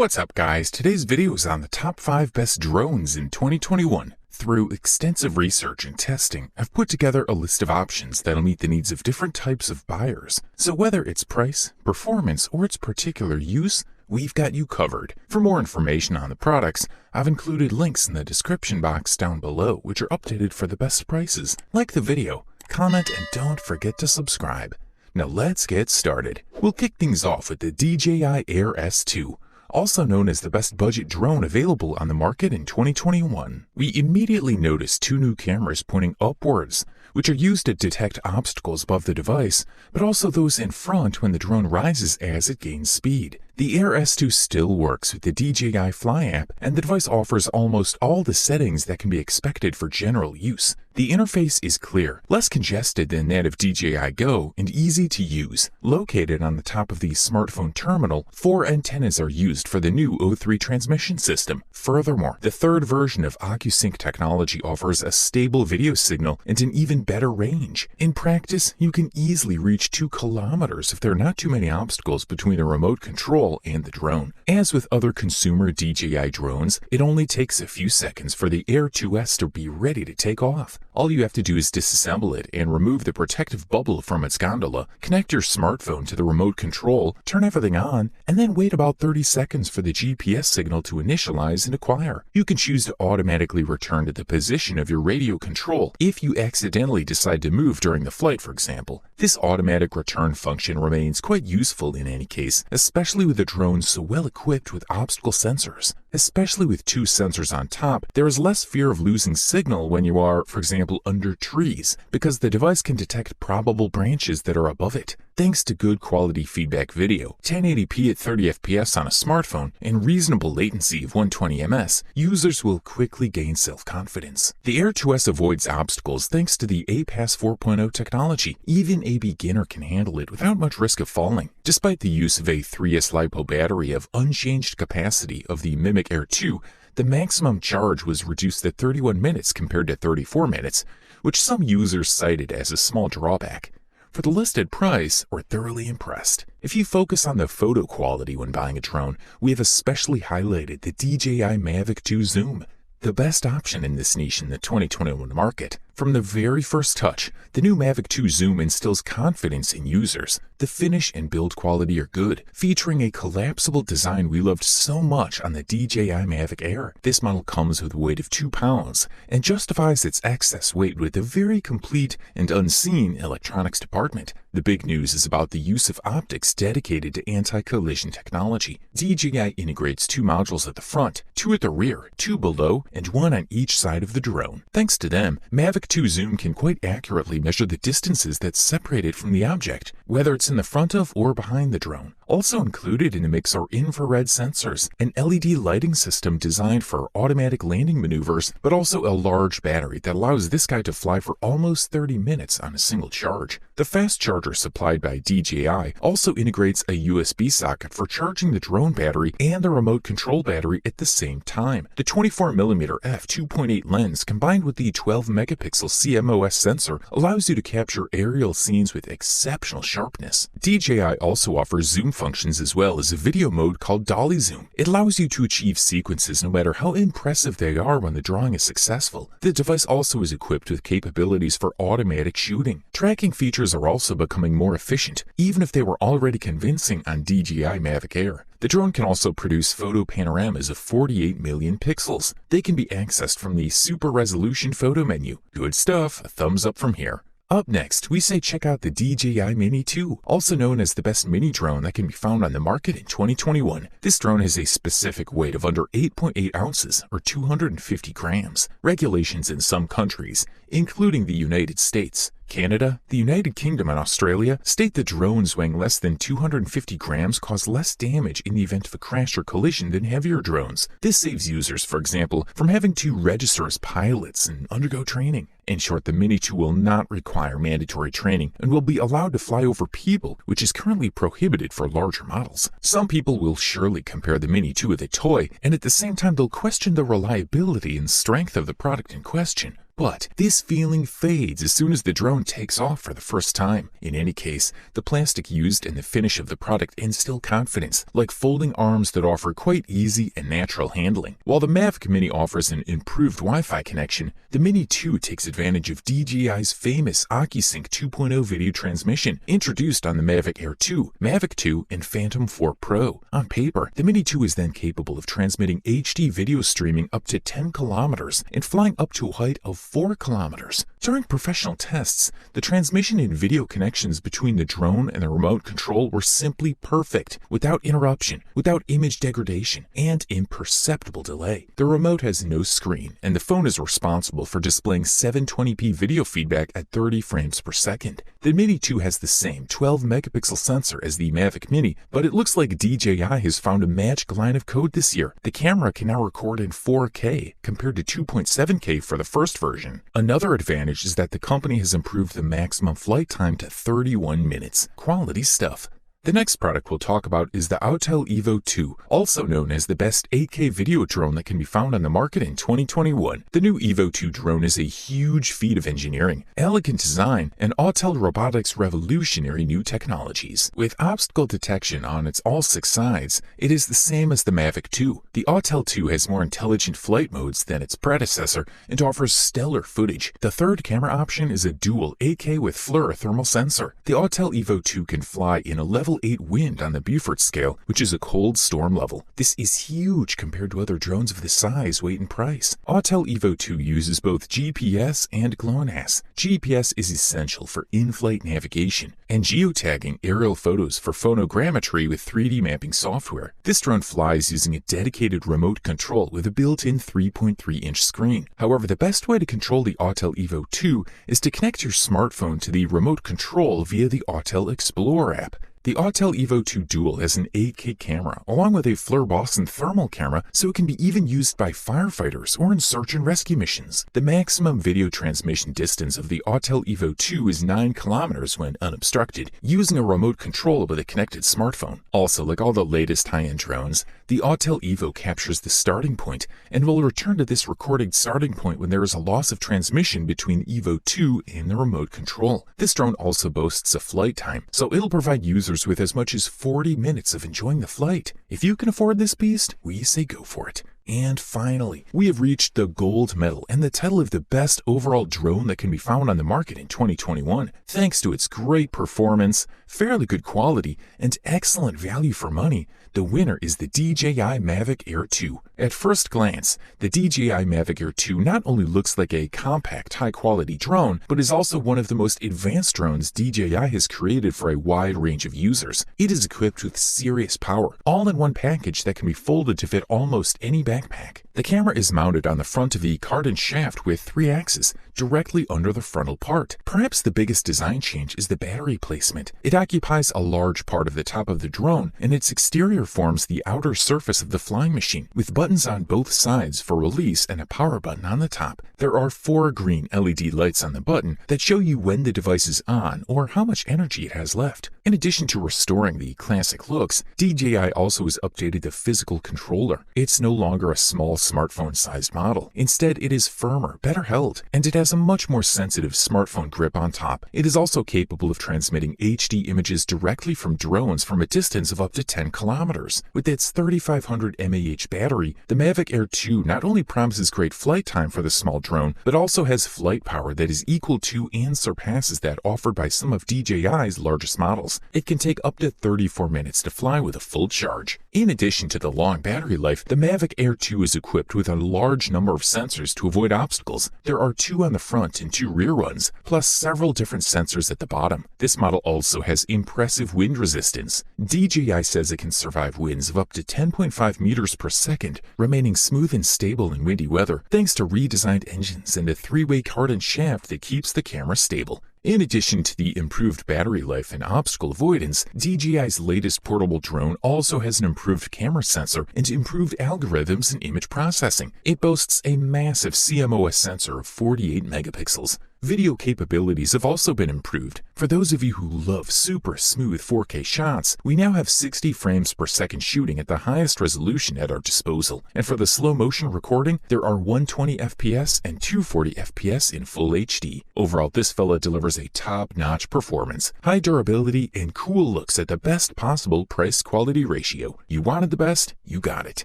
What's up guys, today's video is on the top 5 best drones in 2021. Through extensive research and testing, I've put together a list of options that'll meet the needs of different types of buyers. So whether it's price, performance, or its particular use, we've got you covered. For more information on the products, I've included links in the description box down below which are updated for the best prices. Like the video, comment, and don't forget to subscribe. Now let's get started. We'll kick things off with the DJI Air S2. Also known as the best budget drone available on the market in 2021. We immediately noticed two new cameras pointing upwards, which are used to detect obstacles above the device, but also those in front when the drone rises as it gains speed. The Air S2 still works with the DJI Fly app, and the device offers almost all the settings that can be expected for general use. The interface is clear, less congested than that of DJI Go, and easy to use. Located on the top of the smartphone terminal, 4 antennas are used for the new O3 transmission system. Furthermore, the third version of OcuSync technology offers a stable video signal and an even better range. In practice, you can easily reach 2 kilometers if there are not too many obstacles between the remote control and the drone. As with other consumer DJI drones, it only takes a few seconds for the Air 2S to be ready to take off. All you have to do is disassemble it and remove the protective bubble from its gondola, connect your smartphone to the remote control, turn everything on, and then wait about 30 seconds for the GPS signal to initialize and acquire. You can choose to automatically return to the position of your radio control if you accidentally decide to move during the flight, for example. This automatic return function remains quite useful in any case, especially with a drone so well equipped with obstacle sensors. Especially with 2 sensors on top, there is less fear of losing signal when you are, for example, under trees, because the device can detect probable branches that are above it. Thanks to good quality feedback video, 1080p at 30 fps on a smartphone, and reasonable latency of 120 ms, users will quickly gain self-confidence. The Air 2S avoids obstacles thanks to the APAS 4.0 technology. Even a beginner can handle it without much risk of falling. Despite the use of a 3S LiPo battery of unchanged capacity of the Mavic Air 2, the maximum charge was reduced to 31 minutes compared to 34 minutes, which some users cited as a small drawback. For the listed price, we're thoroughly impressed. If you focus on the photo quality when buying a drone, we have especially highlighted the DJI Mavic 2 Zoom, the best option in this niche in the 2021 market. From the very first touch, the new Mavic 2 Zoom instills confidence in users. The finish and build quality are good, featuring a collapsible design we loved so much on the DJI Mavic Air. This model comes with a weight of 2 pounds and justifies its excess weight with a very complete and unseen electronics department. The big news is about the use of optics dedicated to anti-collision technology. DJI integrates 2 modules at the front, 2 at the rear, 2 below, and 1 on each side of the drone. Thanks to them, Mavic 2 Zoom can quite accurately measure the distances that separate it from the object, whether it's in the front of or behind the drone. Also included in the mix are infrared sensors, an LED lighting system designed for automatic landing maneuvers, but also a large battery that allows this guy to fly for almost 30 minutes on a single charge. The fast charger supplied by DJI also integrates a USB socket for charging the drone battery and the remote control battery at the same time. The 24mm f2.8 lens combined with the 12-megapixel CMOS sensor allows you to capture aerial scenes with exceptional sharpness. DJI also offers zoom functions as well as a video mode called Dolly Zoom. It allows you to achieve sequences no matter how impressive they are when the drawing is successful. The device also is equipped with capabilities for automatic shooting. Tracking features are also becoming more efficient, even if they were already convincing on DJI Mavic Air. The drone can also produce photo panoramas of 48 million pixels. They can be accessed from the super resolution photo menu. Good stuff, a thumbs up from here. Up next, we say check out the DJI Mini 2, also known as the best mini drone that can be found on the market in 2021. This drone has a specific weight of under 8.8 ounces or 250 grams. Regulations in some countries, including the United States, Canada, the United Kingdom, and Australia, state that drones weighing less than 250 grams cause less damage in the event of a crash or collision than heavier drones. This saves users, for example, from having to register as pilots and undergo training. In short, the Mini 2 will not require mandatory training and will be allowed to fly over people, which is currently prohibited for larger models. Some people will surely compare the Mini 2 with a toy, and at the same time they'll question the reliability and strength of the product in question. But this feeling fades as soon as the drone takes off for the first time. In any case, the plastic used and the finish of the product instill confidence, like folding arms that offer quite easy and natural handling. While the Mavic Mini offers an improved Wi-Fi connection, the Mini 2 takes advantage of DJI's famous OcuSync 2.0 video transmission introduced on the Mavic Air 2, Mavic 2, and Phantom 4 Pro. On paper, the Mini 2 is then capable of transmitting HD video streaming up to 10 kilometers and flying up to a height of 4 kilometers. During professional tests, the transmission and video connections between the drone and the remote control were simply perfect, without interruption, without image degradation, and imperceptible delay. The remote has no screen, and the phone is responsible for displaying 720p video feedback at 30 frames per second. The Mini 2 has the same 12 megapixel sensor as the Mavic Mini, but it looks like DJI has found a magic line of code this year. The camera can now record in 4K, compared to 2.7K for the first version. Another advantage is that the company has improved the maximum flight time to 31 minutes. Quality stuff. The next product we'll talk about is the Autel EVO II, also known as the best 8K video drone that can be found on the market in 2021. The new EVO II drone is a huge feat of engineering, elegant design, and Autel Robotics' revolutionary new technologies. With obstacle detection on its all 6 sides, it is the same as the Mavic 2. The Autel 2 has more intelligent flight modes than its predecessor and offers stellar footage. The third camera option is a dual 8K with fluorothermal sensor. The Autel EVO II can fly in a level 8 wind on the Beaufort scale, which is a cold storm level. This is huge compared to other drones of this size, weight, and price. Autel EVO II uses both GPS and GLONASS. GPS is essential for in-flight navigation, and geotagging aerial photos for photogrammetry with 3D mapping software. This drone flies using a dedicated remote control with a built-in 3.3-inch screen. However, the best way to control the Autel EVO II is to connect your smartphone to the remote control via the Autel Explorer app. The Autel EVO II Dual has an 8K camera, along with a fluorescent thermal camera, so it can be even used by firefighters or in search and rescue missions. The maximum video transmission distance of the Autel EVO II is 9 kilometers when unobstructed, using a remote control with a connected smartphone. Also, like all the latest high-end drones, the Autel EVO captures the starting point and will return to this recorded starting point when there is a loss of transmission between EVO II and the remote control. This drone also boasts a flight time, so it'll provide users with as much as 40 minutes of enjoying the flight. If you can afford this beast, we say go for it. And finally, we have reached the gold medal and the title of the best overall drone that can be found on the market in 2021. Thanks to its great performance, fairly good quality, and excellent value for money, the winner is the DJI Mavic Air 2. At first glance, the DJI Mavic Air 2 not only looks like a compact, high-quality drone, but is also one of the most advanced drones DJI has created for a wide range of users. It is equipped with serious power, all in one package that can be folded to fit almost any backpack. The camera is mounted on the front of the cardan shaft with 3 axes, directly under the frontal part. Perhaps the biggest design change is the battery placement. It occupies a large part of the top of the drone, and its exterior forms the outer surface of the flying machine, with buttons on both sides for release and a power button on the top. There are 4 green LED lights on the button that show you when the device is on or how much energy it has left. In addition to restoring the classic looks, DJI also has updated the physical controller. It's no longer a small smartphone-sized model. Instead, it is firmer, better held, and it has a much more sensitive smartphone grip on top. It is also capable of transmitting HD images directly from drones from a distance of up to 10 kilometers. With its 3500 mAh battery, the Mavic Air 2 not only promises great flight time for the small drone, but also has flight power that is equal to and surpasses that offered by some of DJI's largest models. It can take up to 34 minutes to fly with a full charge. In addition to the long battery life, the Mavic Air 2 is equipped with a large number of sensors to avoid obstacles. There are 2 on the front and 2 rear ones, plus several different sensors at the bottom. This model also has impressive wind resistance. DJI says it can survive winds of up to 10.5 meters per second, remaining smooth and stable in windy weather, thanks to redesigned engines and a 3-way cardan shaft that keeps the camera stable. In addition to the improved battery life and obstacle avoidance, DJI's latest portable drone also has an improved camera sensor and improved algorithms and image processing. It boasts a massive CMOS sensor of 48 megapixels. Video capabilities have also been improved. For those of you who love super smooth 4K shots, we now have 60 frames per second shooting at the highest resolution at our disposal. And for the slow motion recording, there are 120 FPS and 240 FPS in full HD. Overall, this fella delivers a top-notch performance, high durability, and cool looks at the best possible price-quality ratio. You wanted the best, you got it.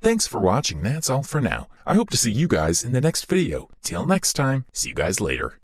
Thanks for watching, that's all for now. I hope to see you guys in the next video. Till next time, see you guys later.